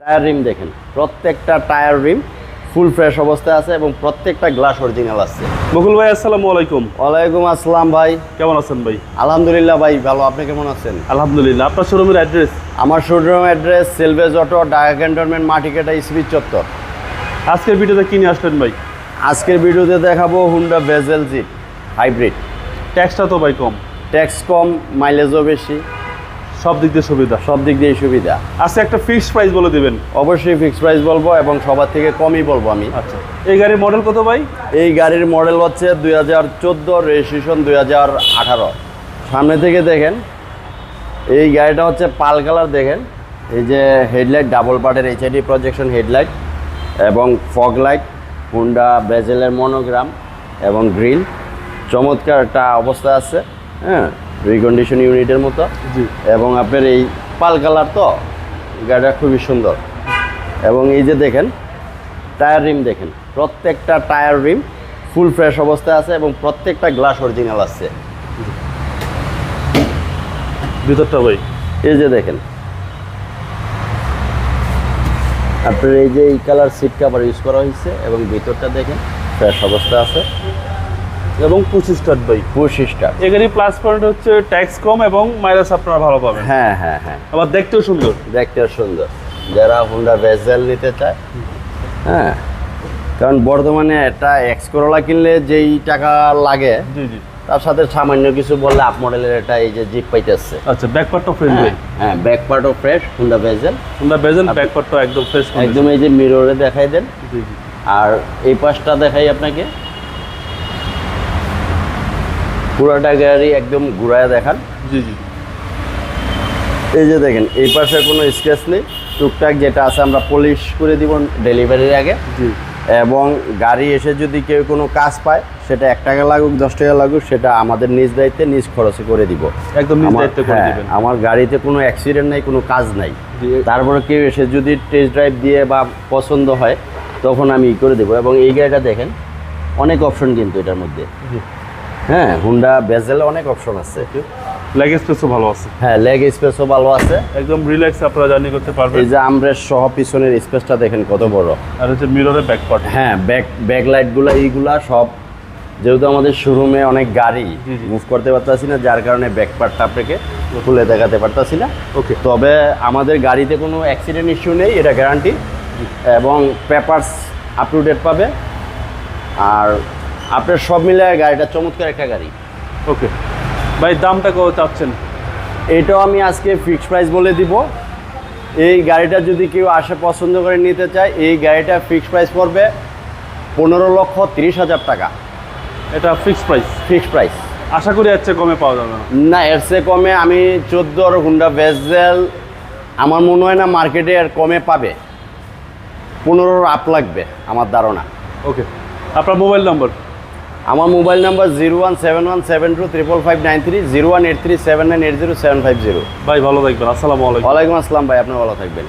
Tyre রিম দেখেন, প্রত্যেকটা tyre রিম full fresh অবস্থায় আছে এবং প্রত্যেকটা গ্লাস অরিজিনাল আছে। মুকুল ভাই আসসালামু আলাইকুম। ওয়ালাইকুম আসসালাম ভাই, কেমন আছেন ভাই? আলহামদুলিল্লাহ ভাই ভালো, আপনি কেমন আছেন? আলহামদুলিল্লাহ। আপনার শোরুমের অ্যাড্রেস? আমার showroom address salvage auto, Dhaka cantonment, Matikata, speed চত্বর। আজকের ভিডিওতে কি নিয়ে আসলেন ভাই? আজকের ভিডিওতে দেখাবো হুন্ডা ভেজেল জিপ হাইব্রিড। ট্যাক্সটা তো ভাই কম, ট্যাক্স কম, মাইলেজও বেশি, সব দিক দিয়ে সুবিধা। সব দিক দিয়ে সুবিধা। আজকে একটা ফিক্সড প্রাইস বলে দিবেন। অবশ্যই ফিক্সড প্রাইস বলবো এবং সবার থেকে কমই বলবো আমি। আচ্ছা, এই গাড়ির মডেল কত ভাই? এই গাড়ির মডেল হচ্ছে 2014, রেজিস্ট্রেশন 2018। সামনে থেকে দেখেন, এই গাড়িটা হচ্ছে পাল কালার। দেখেন এই যে হেডলাইট, ডাবল পার্টের HID প্রজেকশন হেডলাইট এবং ফগ লাইট, হুন্ডা ব্রেজেলের মনোগ্রাম এবং গ্রিল, চমৎকার একটা অবস্থা আছে। হ্যাঁ, রিকন্ডিশন ইউনিটের মতো। জি। এবং আপনার এই পাল কালার, তো গাড়িটা খুবই সুন্দর। এবং এই যে দেখেন টায়ার রিম দেখেন, প্রত্যেকটা টায়ার রিম ফুল ফ্রেশ অবস্থায় আছে এবং প্রত্যেকটা গ্লাস অরিজিনাল আছে। ভিতরটা ভাই এই যে দেখেন আপনার এই যে এই কালার সিট কভার ইউজ করা হয়েছে এবং ভিতরটা দেখেন ফ্রেশ অবস্থা আছে এবং 25 স্টার্ট ভাই। 25 স্টার। এই গাড়ির প্লাস পয়েন্ট হচ্ছে ট্যাক্স কম এবং মাইলেজ আপনারা ভালো পাবেন। হ্যাঁ হ্যাঁ হ্যাঁ, আবার দেখতেও সুন্দর। দেখতেও সুন্দর। যারা হুন্ডা ভেজেল নিতে চায়, হ্যাঁ, কারণ বর্তমানে একটা এক্স করোলা কিনলে যেই টাকা লাগে জি জি। তার সাথে সামান্য কিছু বললে আপ মডেলের এটা এই যে জিপ পাইতেছে। আচ্ছা, ব্যাক পার্টও ফ্রেশ ভাই। হ্যাঁ, ব্যাক পার্টও fresh Honda Vezel. Honda Vezel back পার্টও একদম ফ্রেশ। একদম এই যে মিররে দেখাই দেন। জি জি। আর এই পাশটা দেখাই আপনাকে, পুরাটা গাড়ি একদম ঘুরায় দেখান। জি জি। এই যে দেখেন এই পাশে কোনো স্ক্র্যাচ নেই, টুকটাক যেটা আছে আমরা পলিশ করে দিব ডেলিভারির আগে। জি। এবং গাড়ি এসে যদি কেউ কোনো কাজ পায়, সেটা 1 টাকা লাগুক 10 টাকা লাগুক, সেটা আমাদের নিজ দায়িত্বে নিজ খরচে করে দিব। একদম নিজ দায়িত্বে করে হ্যাঁ, দিবেন। আমার গাড়িতে কোনো অ্যাক্সিডেন্ট নাই, কোনো কাজ নাই। জি। তারপরে কেউ এসে যদি টেস্ট ড্রাইভ দিয়ে বা পছন্দ হয় তখন আমি করে দেবো। এবং এই গাড়িটা দেখেন অনেক অপশন কিন্তু এটার মধ্যে। জি। হ্যাঁ, হুন্ডা বেজেলে অনেক অপশন আছে। লেগ স্পেসও ভালো আছে। হ্যাঁ, লেগ স্পেসও ভালো আছে। একদম রিল্যাক্স আপনারা জার্নি করতে পারবেন। এই যে আমরের সহ পিছনের স্পেসটা দেখেন কত বড়। আর হচ্ছে মিররের ব্যাক পার্ট। হ্যাঁ, ব্যাক লাইটগুলো এইগুলা সব, যেহেতু আমাদের শোরুমে অনেক গাড়ি জি, জি। মুভ করতে পারতাছি না, যার কারণে ব্যাক পার্টটা আপনাকে খুলে দেখাতে পারতাছি না। ওকে। তবে আমাদের গাড়িতে কোনো অ্যাক্সিডেন্ট ইস্যু নেই, এটা গ্যারান্টি। এবং পেপারস আপ টু ডেট পাবে। আর আপনার সব মিলে গাড়িটা চমৎকার একটা গাড়ি। ওকে ভাই, দামটা কত চাচ্ছেন? এটাও আমি আজকে ফিক্সড প্রাইস বলে দিব। এই গাড়িটা যদি কেউ আসে পছন্দ করে নিতে চায়, এই গাড়িটা ফিক্সড প্রাইস পড়বে 15,30,000 টাকা। এটা ফিক্সড প্রাইস? Fixed price. আশা করি এর চেয়ে কমে পাওয়া যাবে না। না, এর চেয়ে কমে আমি 14 হুন্ডা ভেজেল আমার মনে হয় না মার্কেটে আর কমে পাবে। 15 আপ লাগবে আমার ধারণা। ওকে, আপনার মোবাইল নাম্বার? আমার মোবাইল নাম্বার 0171725593, 0183798075 ভাই ভালো থাকবেন। আসসালামু আলাইকুম। ওয়ালাইকুম আসসালাম ভাই, আপনি ভালো থাকবেন।